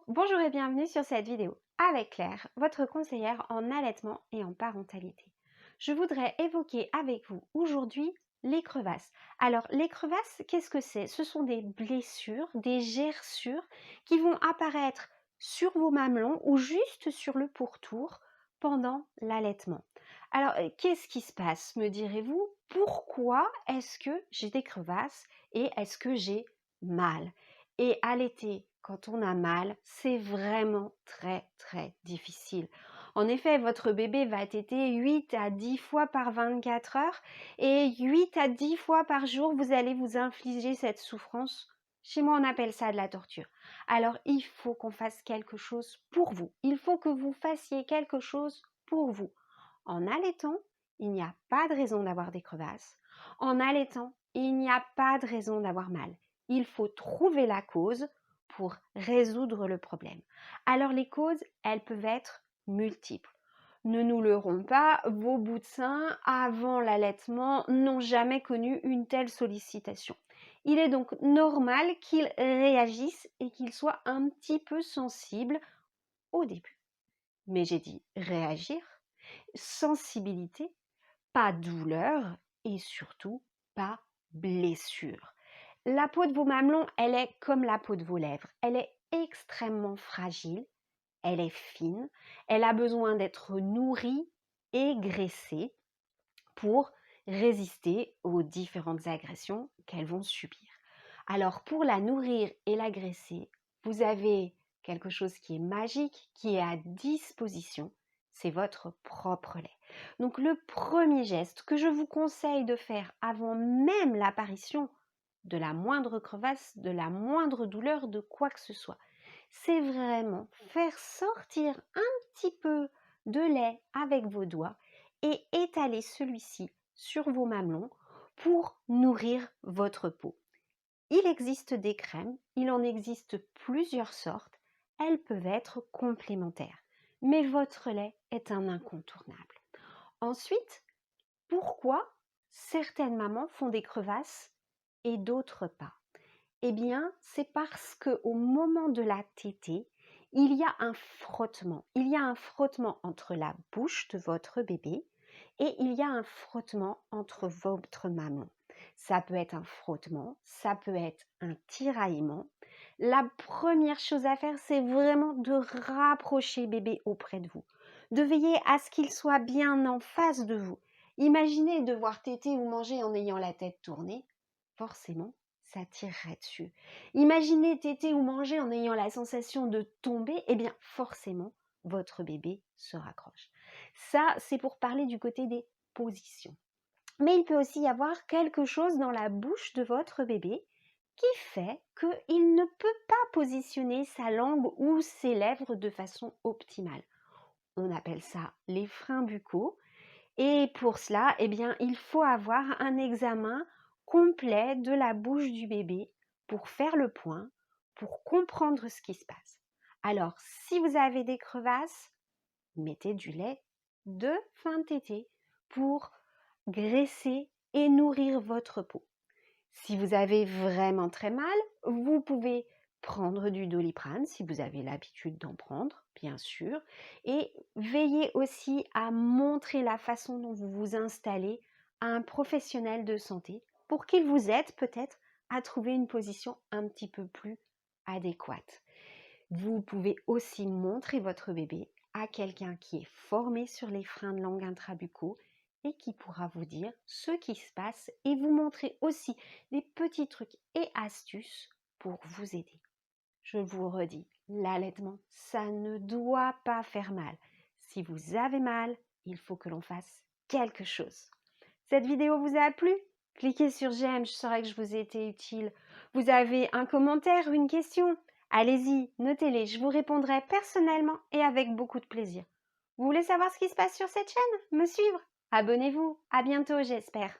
Bonjour et bienvenue sur cette vidéo avec Claire, votre conseillère en allaitement et en parentalité. Je voudrais évoquer avec vous aujourd'hui les crevasses. Alors les crevasses, qu'est-ce que c'est? Ce sont des blessures, des gerçures qui vont apparaître sur vos mamelons ou juste sur le pourtour pendant l'allaitement. Alors qu'est-ce qui se passe, me direz-vous? Pourquoi est-ce que j'ai des crevasses et est-ce que j'ai mal? Et allaiter quand on a mal, c'est vraiment très difficile. En effet, votre bébé va téter 8 à 10 fois par 24 heures et 8 à 10 fois par jour, vous allez vous infliger cette souffrance. Chez moi, on appelle ça de la torture. Alors, il faut qu'on fasse quelque chose pour vous. Il faut que vous fassiez quelque chose pour vous. En allaitant, il n'y a pas de raison d'avoir des crevasses. En allaitant, il n'y a pas de raison d'avoir mal. Il faut trouver la cause pour résoudre le problème. Alors les causes, elles peuvent être multiples. Ne nous leurrons pas, vos bouts de sein avant l'allaitement n'ont jamais connu une telle sollicitation. Il est donc normal qu'ils réagissent et qu'ils soient un petit peu sensibles au début. Mais j'ai dit réagir, sensibilité, pas douleur et surtout pas blessure. La peau de vos mamelons, elle est comme la peau de vos lèvres. Elle est extrêmement fragile, elle est fine, elle a besoin d'être nourrie et graissée pour résister aux différentes agressions qu'elles vont subir. Alors pour la nourrir et la graisser, vous avez quelque chose qui est magique, qui est à disposition, c'est votre propre lait. Donc le premier geste que je vous conseille de faire avant même l'apparition de la moindre crevasse, de la moindre douleur, de quoi que ce soit, c'est vraiment faire sortir un petit peu de lait avec vos doigts et étaler celui-ci sur vos mamelons pour nourrir votre peau. Il existe des crèmes, il en existe plusieurs sortes, elles peuvent être complémentaires, mais votre lait est un incontournable. Ensuite, pourquoi certaines mamans font des crevasses et d'autres pas? Eh bien, c'est parce qu'au moment de la tétée, il y a un frottement. Il y a un frottement entre la bouche de votre bébé et il y a un frottement entre votre mamelon. Ça peut être un frottement, ça peut être un tiraillement. La première chose à faire, c'est vraiment de rapprocher bébé auprès de vous, de veiller à ce qu'il soit bien en face de vous. Imaginez devoir téter ou manger en ayant la tête tournée. Forcément, ça tirerait dessus. Imaginez téter ou manger en ayant la sensation de tomber, eh bien forcément, votre bébé se raccroche. Ça, c'est pour parler du côté des positions. Mais il peut aussi y avoir quelque chose dans la bouche de votre bébé qui fait qu'il ne peut pas positionner sa langue ou ses lèvres de façon optimale. On appelle ça les freins buccaux. Et pour cela, eh bien, il faut avoir un examen complet de la bouche du bébé pour faire le point, pour comprendre ce qui se passe. Alors, si vous avez des crevasses, mettez du lait de fin de tétée pour graisser et nourrir votre peau. Si vous avez vraiment très mal, vous pouvez prendre du Doliprane si vous avez l'habitude d'en prendre, bien sûr, et veillez aussi à montrer la façon dont vous vous installez à un professionnel de santé pour qu'il vous aide peut-être à trouver une position un petit peu plus adéquate. Vous pouvez aussi montrer votre bébé à quelqu'un qui est formé sur les freins de langue intrabuccaux et qui pourra vous dire ce qui se passe et vous montrer aussi des petits trucs et astuces pour vous aider. Je vous redis, l'allaitement, ça ne doit pas faire mal. Si vous avez mal, il faut que l'on fasse quelque chose. Cette vidéo vous a plu? Cliquez sur j'aime, je saurai que je vous ai été utile. Vous avez un commentaire, une question? Allez-y, notez-les, je vous répondrai personnellement et avec beaucoup de plaisir. Vous voulez savoir ce qui se passe sur cette chaîne? Me suivre? Abonnez-vous, à bientôt j'espère.